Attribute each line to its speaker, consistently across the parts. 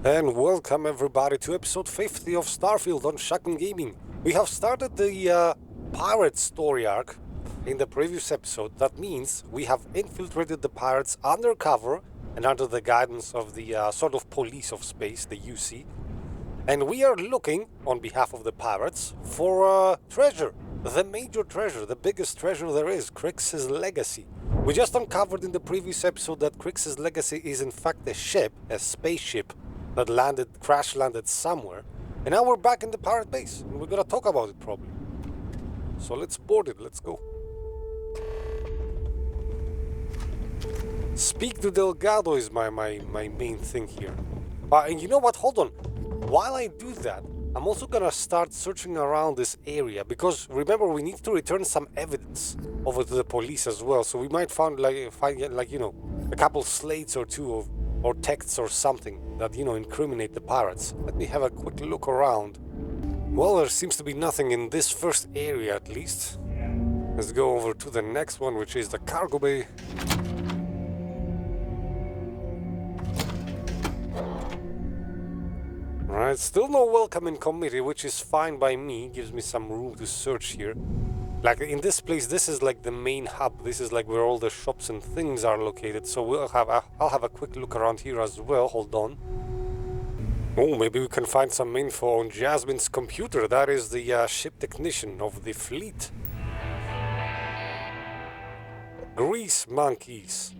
Speaker 1: And welcome everybody to episode 50 of Starfield on Shotgun Gaming. We have started the pirate story arc in the previous episode. That means we have infiltrated the pirates undercover and under the guidance of the sort of police of space, the UC. And we are looking, on behalf of the pirates, for treasure. The major treasure, the biggest treasure there is, Crix's legacy. We just uncovered in the previous episode that Crix's legacy is in fact a ship, a spaceship, that crash-landed somewhere. And now we're back in the pirate base, and we're gonna talk about it probably. So let's board it, let's go. Speak to Delgado is my main thing here. And you know what, hold on. While I do that, I'm also gonna start searching around this area, because remember we need to return some evidence over to the police as well, so we might find a couple slates or two or texts or something that, incriminate the pirates. Let me have a quick look around. Well, there seems to be nothing in this first area at least. Let's go over to the next one, which is the cargo bay. Alright, still no welcoming committee, which is fine by me, gives me some room to search here. Like in this place, this is like the main hub, this is like where all the shops and things are located, so I'll have a quick look around here as well, hold on. Oh, maybe we can find some info on Jasmine's computer, that is the ship technician of the fleet. Grease monkeys.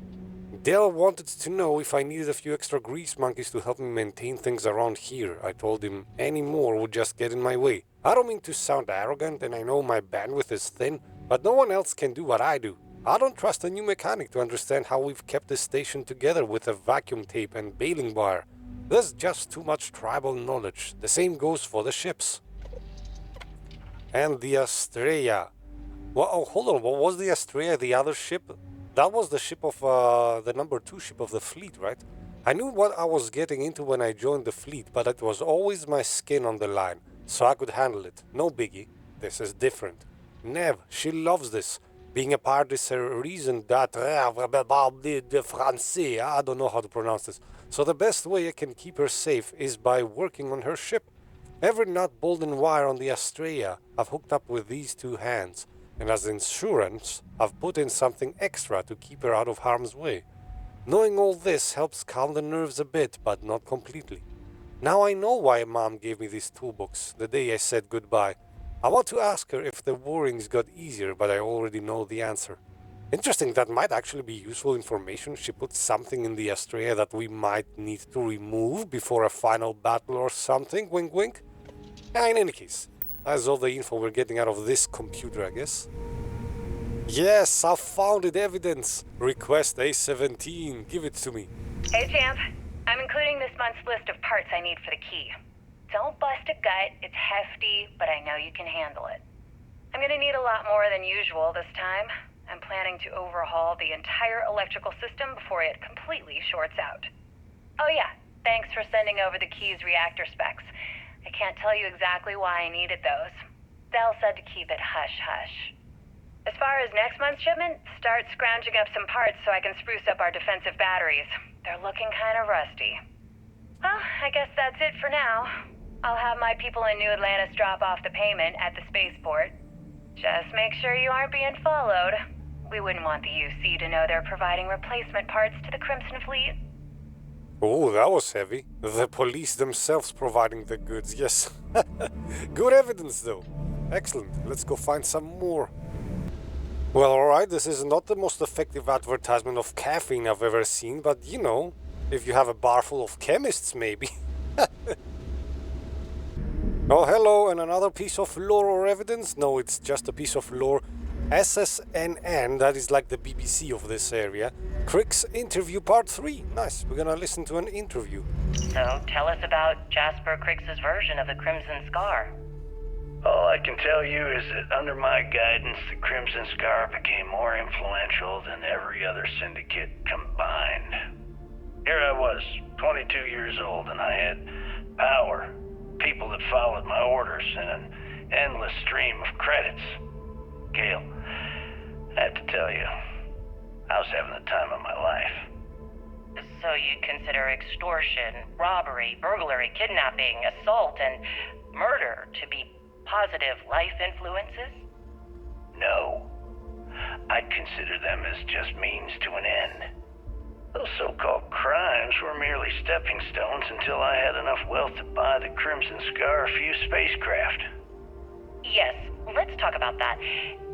Speaker 1: Dell wanted to know if I needed a few extra grease monkeys to help me maintain things around here. I told him any more would just get in my way. I don't mean to sound arrogant, and I know my bandwidth is thin, but no one else can do what I do. I don't trust a new mechanic to understand how we've kept this station together with a vacuum tape and baling wire. There's just too much tribal knowledge. The same goes for the ships. And the Estrella. Well, oh, hold on, what was the Estrella, the other ship? That was the ship of, the number 2 ship of the fleet, right? I knew what I was getting into when I joined the fleet, but it was always my skin on the line, so I could handle it. No biggie. This is different. Nev, she loves this. Being a pirate is a reason that... Francais, I don't know how to pronounce this. So the best way I can keep her safe is by working on her ship. Every nut, bolt and wire on the Estrella I've hooked up with these two hands. And as insurance, I've put in something extra to keep her out of harm's way. Knowing all this helps calm the nerves a bit, but not completely. Now I know why Mom gave me these toolbooks the day I said goodbye. I want to ask her if the worrings got easier, but I already know the answer. Interesting, that might actually be useful information. She put something in the Estrella that we might need to remove before a final battle or something, wink wink. In any case, that's all the info we're getting out of this computer, I guess. Yes, I found it, evidence. Request A17, give it to me.
Speaker 2: Hey, Champ. I'm including this month's list of parts I need for the key. Don't bust a gut, it's hefty, but I know you can handle it. I'm gonna need a lot more than usual this time. I'm planning to overhaul the entire electrical system before it completely shorts out. Oh yeah, thanks for sending over the key's reactor specs. I can't tell you exactly why I needed those. Dell said to keep it hush-hush. As far as next month's shipment, start scrounging up some parts so I can spruce up our defensive batteries. They're looking kind of rusty. Well, I guess that's it for now. I'll have my people in New Atlantis drop off the payment at the spaceport. Just make sure you aren't being followed. We wouldn't want the UC to know they're providing replacement parts to the Crimson Fleet.
Speaker 1: Oh, that was heavy. The police themselves providing the goods, yes. Good evidence, though. Excellent. Let's go find some more. Well, alright, this is not the most effective advertisement of caffeine I've ever seen, but if you have a bar full of chemists, maybe. Oh, hello, and another piece of lore or evidence? No, it's just a piece of lore. SSNN, that is like the BBC of this area. Crix interview part 3. Nice, we're gonna listen to an interview.
Speaker 3: So, tell us about Jasper Crix's version of the Crimson Scar.
Speaker 4: All I can tell you is that under my guidance, the Crimson Scar became more influential than every other syndicate combined. Here I was, 22 years old, and I had power, people that followed my orders, and an endless stream of credits. Gale, I have to tell you, I was having the time of my life.
Speaker 3: So So you'd consider extortion, robbery, burglary, kidnapping, assault, and murder to be positive life influences?
Speaker 4: No. I'd consider them as just means to an end. Those so-called crimes were merely stepping stones until I had enough wealth to buy the Crimson Scar a few spacecraft.
Speaker 3: Yes, let's talk about that.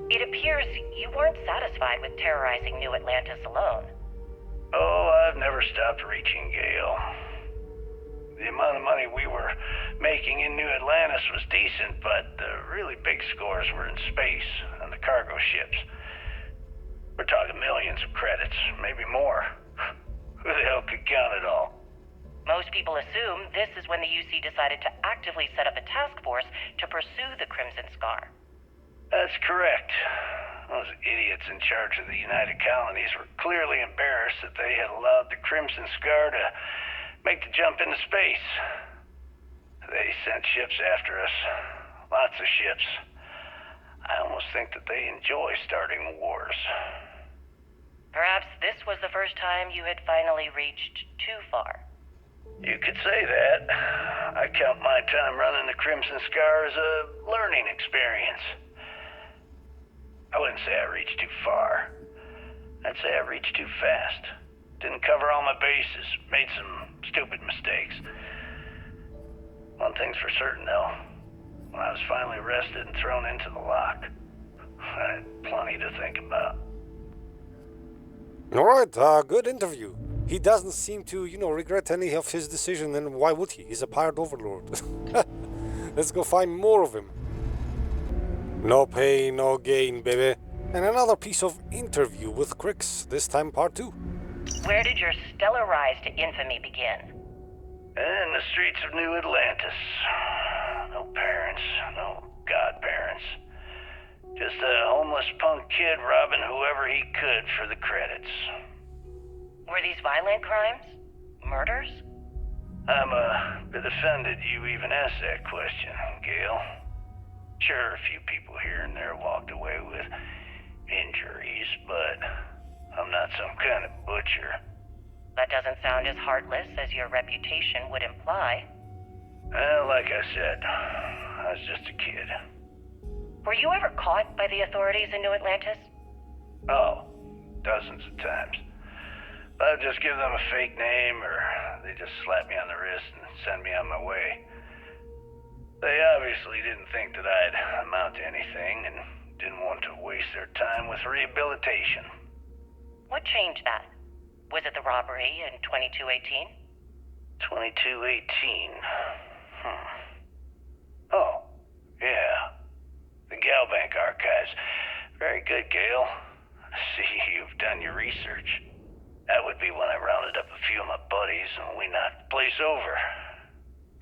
Speaker 3: It appears you weren't satisfied with terrorizing New Atlantis alone.
Speaker 4: Oh, I've never stopped reaching, Gale. The amount of money we were making in New Atlantis was decent, but the really big scores were in space and the cargo ships. We're talking millions of credits, maybe more. Who the hell could count it all?
Speaker 3: Most people assume this is when the UC decided to actively set up a task force to pursue the Crimson Scar.
Speaker 4: That's correct. Those idiots in charge of the United Colonies were clearly embarrassed that they had allowed the Crimson Scar to make the jump into space. They sent ships after us. Lots of ships. I almost think that they enjoy starting wars.
Speaker 3: Perhaps this was the first time you had finally reached too far.
Speaker 4: You could say that. I count my time running the Crimson Scar as a learning experience. I wouldn't say I reached too far. I'd say I reached too fast. Didn't cover all my bases. Made some stupid mistakes. One thing's for certain, though. When I was finally arrested and thrown into the lock, I had plenty to think about.
Speaker 1: Alright, good interview. He doesn't seem to, regret any of his decision, and why would he? He's a pirate overlord. Let's go find more of him. No pain, no gain, baby. And another piece of interview with Crix, this time part 2.
Speaker 3: Where did your stellar rise to infamy begin?
Speaker 4: In the streets of New Atlantis. No parents, no godparents. Just a homeless punk kid robbing whoever he could for the credits.
Speaker 3: Were these violent crimes? Murders?
Speaker 4: I'm a bit offended you even asked that question, Gale. Sure, a few people here and there walked away with injuries, but I'm not some kind of butcher.
Speaker 3: That doesn't sound as heartless as your reputation would imply.
Speaker 4: Well, like I said, I was just a kid.
Speaker 3: Were you ever caught by the authorities in New Atlantis?
Speaker 4: Oh, dozens of times. I'd just give them a fake name, or they just slap me on the wrist and send me on my way. They obviously didn't think that I'd amount to anything and didn't want to waste their time with rehabilitation.
Speaker 3: What changed that? Was it the robbery in 2218?
Speaker 4: 2218? Oh, yeah. The Galbank archives. Very good, Gale. I see you've done your research. That would be when I rounded up a few of my buddies and we knocked the place over.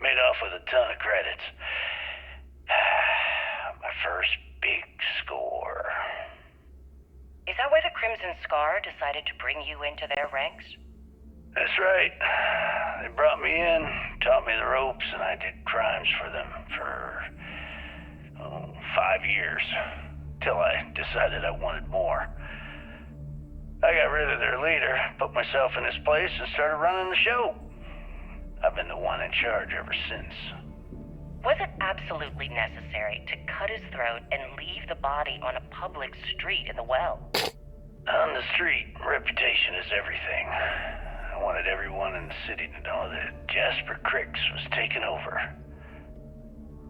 Speaker 4: Made off with a ton of credits. My first big score.
Speaker 3: Is that why the Crimson Scar decided to bring you into their ranks?
Speaker 4: That's right. They brought me in, taught me the ropes, and I did crimes for them for 5 years. Till I decided I wanted more. I got rid of their leader, put myself in his place, and started running the show. I've been the one in charge ever since.
Speaker 3: Was it absolutely necessary to cut his throat and leave the body on a public street in the well?
Speaker 4: On the street, reputation is everything. I wanted everyone in the city to know that Jasper Crix was taking over.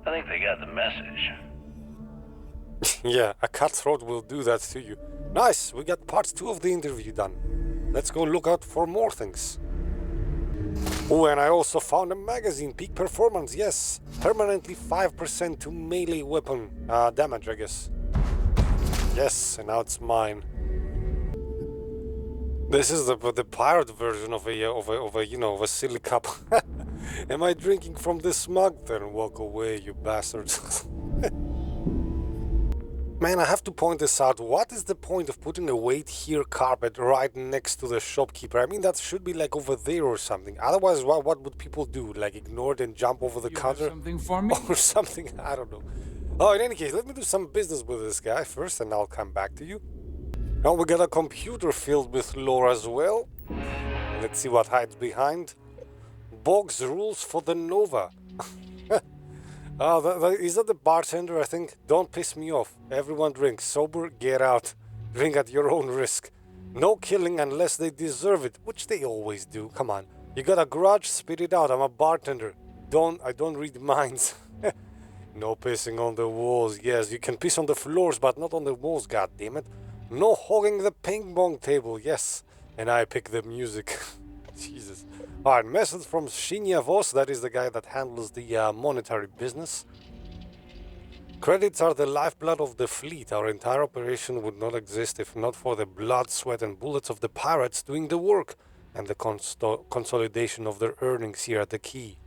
Speaker 4: I think they got the message.
Speaker 1: Yeah, a cutthroat will do that to you. Nice, we got part 2 of the interview done. Let's go look out for more things. Oh, and I also found a magazine, Peak Performance, yes. Permanently 5% to melee weapon damage, I guess. Yes, and now it's mine. This is the pirate version of a silly cup. Am I drinking from this mug? Then walk away, you bastards. Man, I have to point this out. What is the point of putting a wait here carpet right next to the shopkeeper? I mean, that should be like over there or something. Otherwise, what would people do? Like ignore it and jump over the counter?
Speaker 5: Something for me?
Speaker 1: Or something, I don't know. Oh, in any case, let me do some business with this guy first and I'll come back to you. Now we got a computer filled with lore as well. Let's see what hides behind. Boggs rules for the Nova. Is that the bartender, I think? Don't piss me off. Everyone drinks. Sober, get out. Drink at your own risk. No killing unless they deserve it, which they always do. Come on. You got a grudge? Spit it out. I'm a bartender. I don't read minds. No pissing on the walls. Yes, you can piss on the floors, but not on the walls, goddammit. No hogging the ping pong table. Yes. And I pick the music. Jesus. Alright, message from Shinya Voss, that is the guy that handles the monetary business. Credits are the lifeblood of the fleet. Our entire operation would not exist if not for the blood, sweat and bullets of the pirates doing the work and the consolidation of their earnings here at the quay.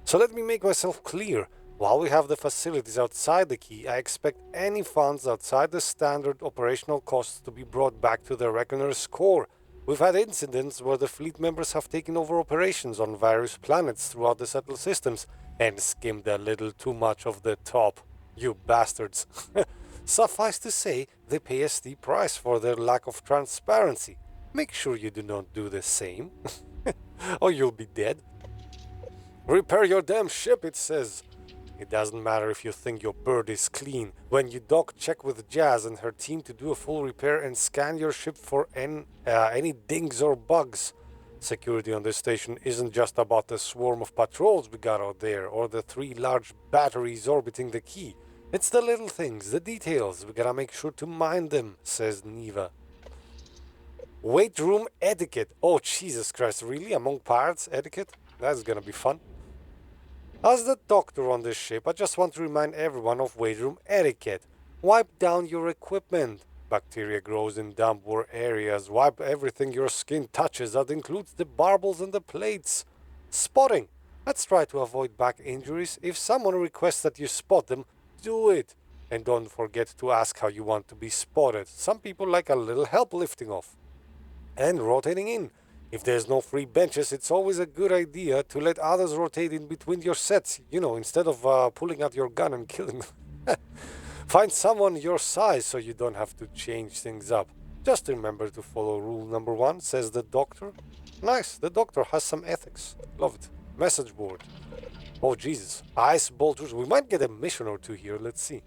Speaker 1: So let me make myself clear. While we have the facilities outside the quay, I expect any funds outside the standard operational costs to be brought back to the Reckoner's core. We've had incidents where the fleet members have taken over operations on various planets throughout the settled systems and skimmed a little too much of the top. You bastards. Suffice to say, they pay a steep price for their lack of transparency. Make sure you do not do the same, or you'll be dead. Repair your damn ship, it says. It doesn't matter if you think your bird is clean. When you dock, check with Jazz and her team to do a full repair and scan your ship for any dings or bugs. Security on this station isn't just about the swarm of patrols we got out there or the 3 large batteries orbiting the quay. It's the little things, the details. We gotta make sure to mind them, says Neva. Weight room etiquette. Oh, Jesus Christ, really? Among pirates, etiquette? That's gonna be fun. As the doctor on this ship, I just want to remind everyone of weight room etiquette. Wipe down your equipment. Bacteria grows in damp war areas. Wipe everything your skin touches. That includes the barbels and the plates. Spotting. Let's try to avoid back injuries. If someone requests that you spot them, do it. And don't forget to ask how you want to be spotted. Some people like a little help lifting off. And rotating in. If there's no free benches, it's always a good idea to let others rotate in between your sets, instead of pulling out your gun and killing them. Find someone your size so you don't have to change things up. Just remember to follow rule number 1, says the doctor. Nice, the doctor has some ethics. Love it. Message board. Oh, Jesus. Ice bolters. We might get a mission or 2 here. Let's see.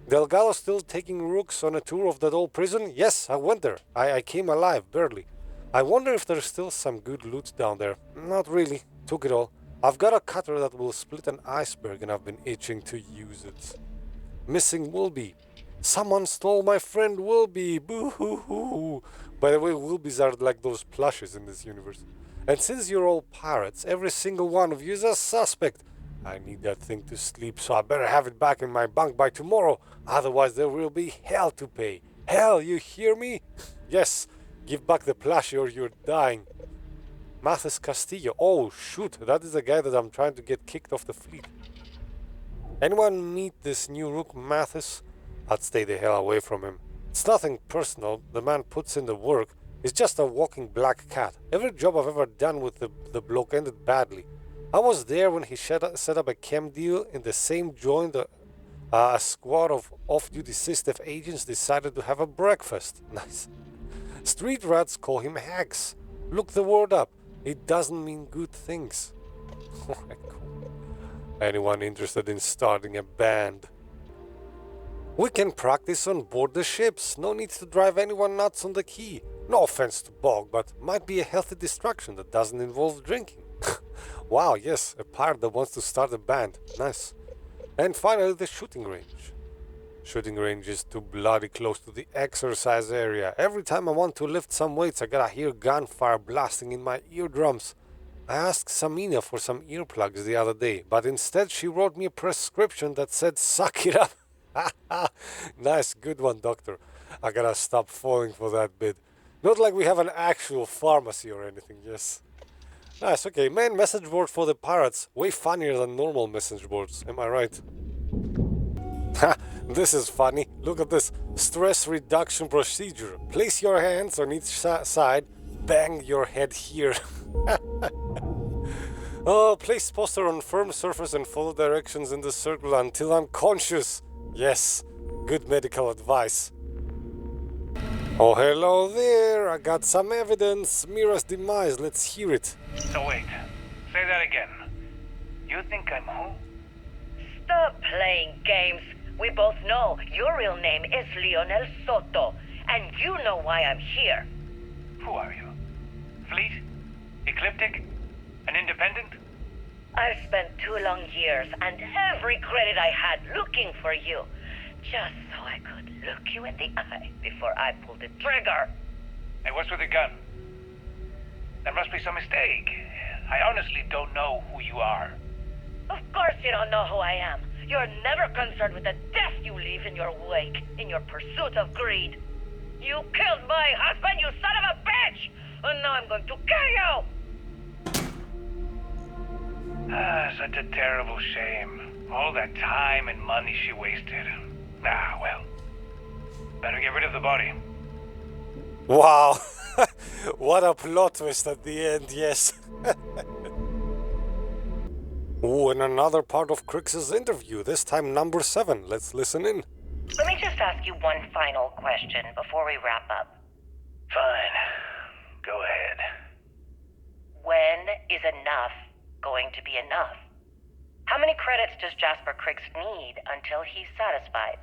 Speaker 1: Delgado still taking rooks on a tour of that old prison? Yes, I went there. I came alive, barely. I wonder if there's still some good loot down there. Not really. Took it all. I've got a cutter that will split an iceberg and I've been itching to use it. Missing Wilby. Someone stole my friend Wilby. Boo-hoo-hoo. By the way, Wilbys are like those plushes in this universe. And since you're all pirates, every single one of you is a suspect. I need that thing to sleep, so I better have it back in my bunk by tomorrow. Otherwise there will be hell to pay. Hell, you hear me? Yes. Give back the plushie or you're dying. Mathis Castillo. Oh, shoot. That is the guy that I'm trying to get kicked off the fleet. Anyone meet this new rook, Mathis? I'd stay the hell away from him. It's nothing personal. The man puts in the work. He's just a walking black cat. Every job I've ever done with the bloke ended badly. I was there when he set up a chem deal in the same joint. A squad of off-duty SysDef agents decided to have a breakfast. Nice. Street rats call him Hax. Look the word up. It doesn't mean good things. Alright, cool. Anyone interested in starting a band? We can practice on board the ships. No need to drive anyone nuts on the quay. No offense to Bog, but might be a healthy distraction that doesn't involve drinking. Wow, yes, a pirate that wants to start a band. Nice. And finally, the shooting range. Shooting range is too bloody close to the exercise area. Every time I want to lift some weights, I gotta hear gunfire blasting in my eardrums. I asked Samina for some earplugs the other day, but instead she wrote me a prescription that said, suck it up. Nice, good one, doctor. I gotta stop falling for that bit. Not like we have an actual pharmacy or anything, yes. Nice, okay, main message board for the pirates. Way funnier than normal message boards, am I right? Ha, this is funny. Look at this. Stress reduction procedure. Place your hands on each side. Bang your head here. Oh, place poster on firm surface and follow directions in the circle until unconscious. Yes, good medical advice. Oh, hello there. I got some evidence. Mira's demise. Let's hear it.
Speaker 5: So wait, say that again. You think I'm who?
Speaker 3: Stop playing games. We both know your real name is Lionel Soto, and you know why I'm here.
Speaker 5: Who are you? Fleet? Ecliptic? An independent?
Speaker 3: I've spent 2 long years and every credit I had looking for you, just so I could look you in the eye before I pulled the trigger.
Speaker 5: Hey, what's with the gun? There must be some mistake. I honestly don't know who you are.
Speaker 3: Of course you don't know who I am. You're never concerned with the death you leave in your wake, in your pursuit of greed. You killed my husband, you son of a bitch! And now I'm going to kill you!
Speaker 5: Such a terrible shame. All that time and money she wasted. Ah, well. Better get rid of the body.
Speaker 1: Wow. What a plot twist at the end, yes. Oh, and another part of Crix's interview, this time number 7. Let's listen in.
Speaker 3: Let me just ask you one final question before we wrap up.
Speaker 4: Fine. Go ahead.
Speaker 3: When is enough going to be enough? How many credits does Jasper Crix need until he's satisfied?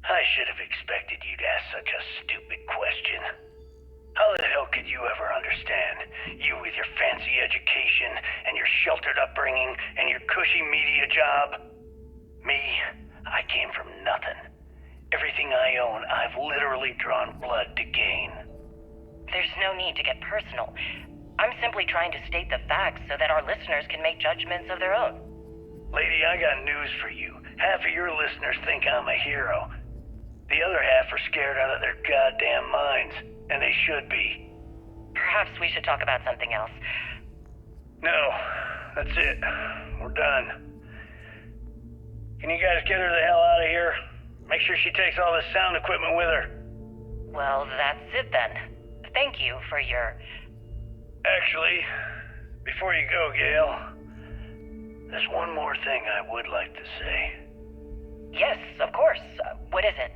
Speaker 4: I should have expected you to ask such a stupid question. How the hell could you ever understand? You with your fancy education and your sheltered upbringing and your cushy media job? Me, I came from nothing. Everything I own, I've literally drawn blood to gain.
Speaker 3: There's no need to get personal. I'm simply trying to state the facts so that our listeners can make judgments of their own.
Speaker 4: Lady, I got news for you. Half of your listeners think I'm a hero. The other half are scared out of their goddamn minds, and they should be.
Speaker 3: Perhaps we should talk about something else.
Speaker 4: No, that's it. We're done. Can you guys get her the hell out of here? Make sure she takes all this sound equipment with her.
Speaker 3: Well, that's it then. Thank you for your...
Speaker 4: Actually, before you go, Gail, there's one more thing I would like to say.
Speaker 3: Yes, of course. What is it?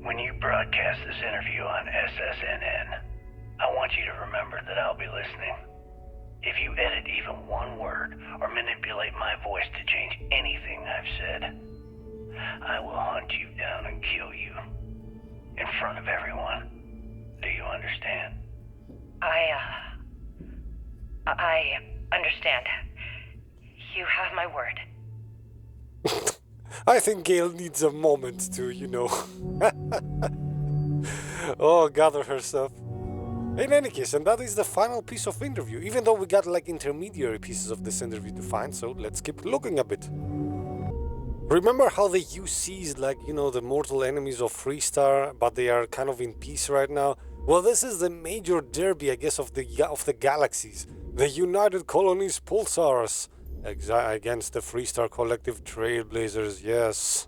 Speaker 4: When you broadcast this interview on SSNN, I want you to remember that I'll be listening. If you edit even one word or manipulate my voice to change anything I've said, I will hunt you down and kill you. In front of everyone. Do you understand?
Speaker 3: I understand. You have my word.
Speaker 1: I think Gail needs a moment to, oh, gather herself. In any case, and that is the final piece of interview, even though we got intermediary pieces of this interview to find, so let's keep looking a bit. Remember how the UCs, the mortal enemies of Freestar, but they are kind of in peace right now? Well, this is the major derby, I guess, of the galaxies. The United Colonies Pulsars against the Freestar Collective Trailblazers, yes.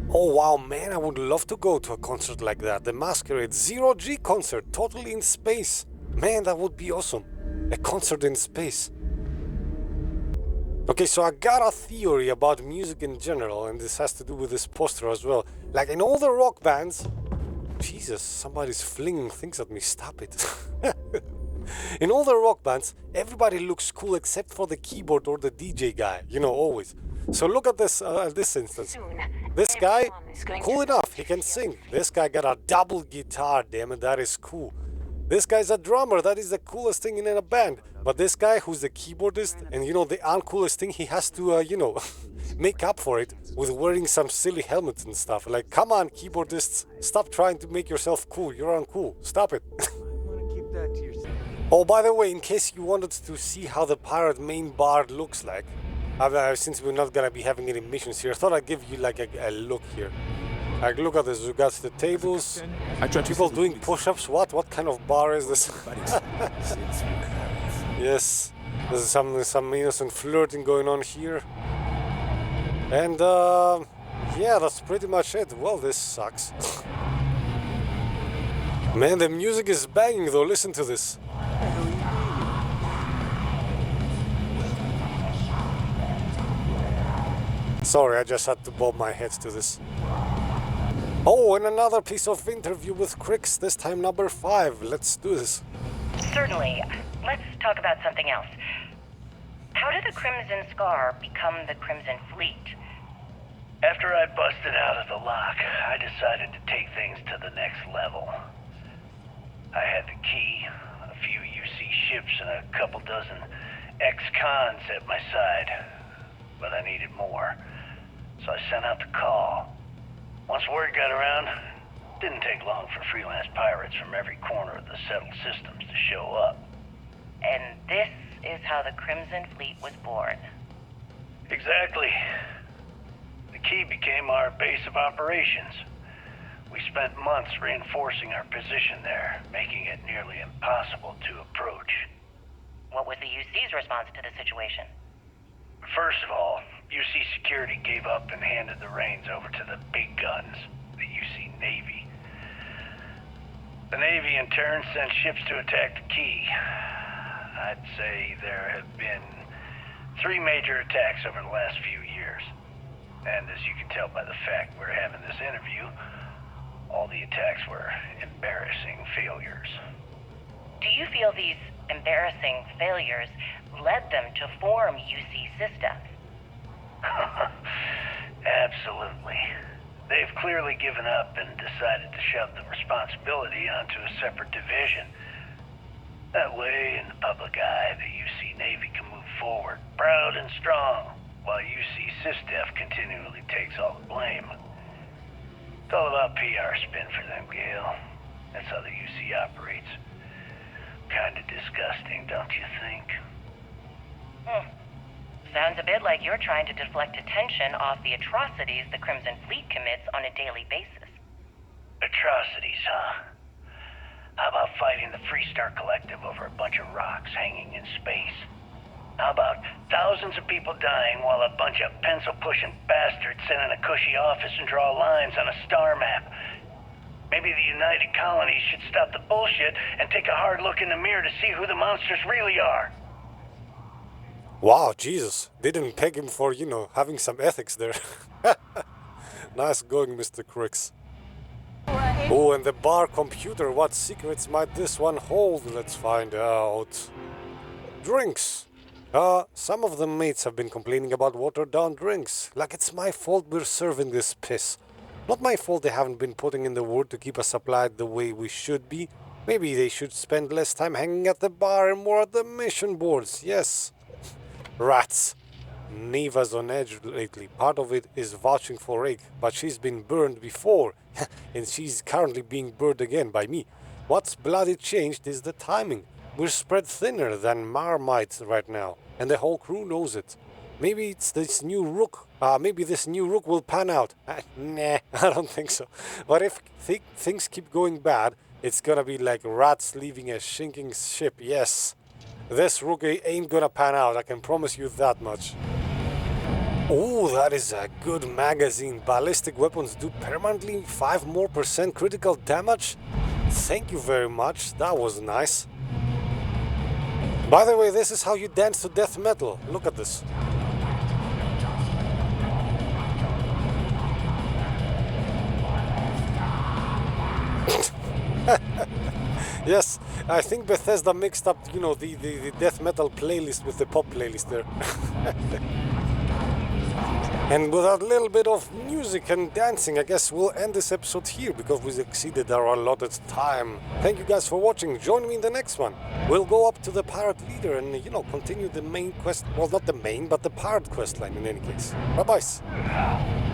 Speaker 1: Oh wow, man, I would love to go to a concert like that. The Masquerade Zero-G concert, totally in space. Man, that would be awesome. A concert in space. Okay, so I got a theory about music in general, and this has to do with this poster as well. Like in all the rock bands... Jesus, somebody's flinging things at me, stop it. In all the rock bands, everybody looks cool except for the keyboard or the DJ guy, always. So look at this instance. This guy, cool enough, he can sing. This guy got a double guitar, damn it, that is cool. This guy's a drummer, that is the coolest thing in a band. But this guy who's the keyboardist, and the uncoolest thing, he has to, make up for it with wearing some silly helmets and stuff. Like, come on, keyboardists, stop trying to make yourself cool, you're uncool, stop it. Oh, by the way, in case you wanted to see how the pirate main bard looks like, since we're not gonna be having any missions here, I thought I'd give you a look here. Like, look at this, we got the tables, people doing push-ups, what kind of bar is this? Yes, there's some innocent flirting going on here. And, yeah, that's pretty much it. Well, this sucks. Man, the music is banging though, listen to this. Sorry, I just had to bob my head to this. Oh, and another piece of interview with Crix, this time number 5. Let's do this.
Speaker 2: Certainly. Let's talk about something else. How did the Crimson Scar become the Crimson Fleet?
Speaker 4: After I busted out of the lock, I decided to take things to the next level. I had the key, a few UC ships, and a couple dozen ex-cons at my side. But I needed more, so I sent out the call. Once word got around, it didn't take long for freelance pirates from every corner of the settled systems to show up.
Speaker 2: And this is how the Crimson Fleet was born.
Speaker 4: Exactly. The key became our base of operations. We spent months reinforcing our position there, making it nearly impossible to approach.
Speaker 2: What was the UC's response to the situation?
Speaker 4: First of all, UC Security gave up and handed the reins over to the big guns, the UC Navy. The Navy in turn sent ships to attack the key. I'd say there have been 3 major attacks over the last few years. And as you can tell by the fact we're having this interview, all the attacks were embarrassing failures.
Speaker 2: Do you feel these embarrassing failures led them to form UC systems?
Speaker 4: Absolutely. They've clearly given up and decided to shove the responsibility onto a separate division. That way, in the public eye, the UC Navy can move forward, proud and strong, while UC SysDef continually takes all the blame. It's all about PR spin for them, Gale. That's how the UC operates. Kinda disgusting, don't you think?
Speaker 2: Sounds a bit like you're trying to deflect attention off the atrocities the Crimson Fleet commits on a daily basis.
Speaker 4: Atrocities, huh? How about fighting the Freestar Collective over a bunch of rocks hanging in space? How about thousands of people dying while a bunch of pencil-pushing bastards sit in a cushy office and draw lines on a star map? Maybe the United Colonies should stop the bullshit and take a hard look in the mirror to see who the monsters really are.
Speaker 1: Wow, Jesus. They didn't peg him for, having some ethics there. Nice going, Mr. Crix. Oh, and the bar computer. What secrets might this one hold? Let's find out. Drinks. Some of the mates have been complaining about watered-down drinks. Like it's my fault we're serving this piss. Not my fault they haven't been putting in the work to keep us supplied the way we should be. Maybe they should spend less time hanging at the bar and more at the mission boards. Yes. Rats. Neva's on edge lately. Part of it is vouching for Rick, but she's been burned before. And she's currently being burned again by me. What's bloody changed is the timing. We're spread thinner than Marmite right now, and the whole crew knows it. Maybe it's this new rook. Maybe this new rook will pan out. Nah, I don't think so. But if things keep going bad, it's gonna be like rats leaving a sinking ship. Yes, this rook ain't gonna pan out. I can promise you that much. Oh, that is a good magazine. Ballistic weapons do permanently 5% more critical damage. Thank you very much. That was nice. By the way, this is how you dance to death metal. Look at this. Yes, I think Bethesda mixed up, the death metal playlist with the pop playlist there. And with a little bit of music and dancing, I guess we'll end this episode here because we exceeded our allotted time. Thank you guys for watching. Join me in the next one. We'll go up to the pirate leader and, continue the main quest. Well, not the main, but the pirate quest line in any case. Bye-bye.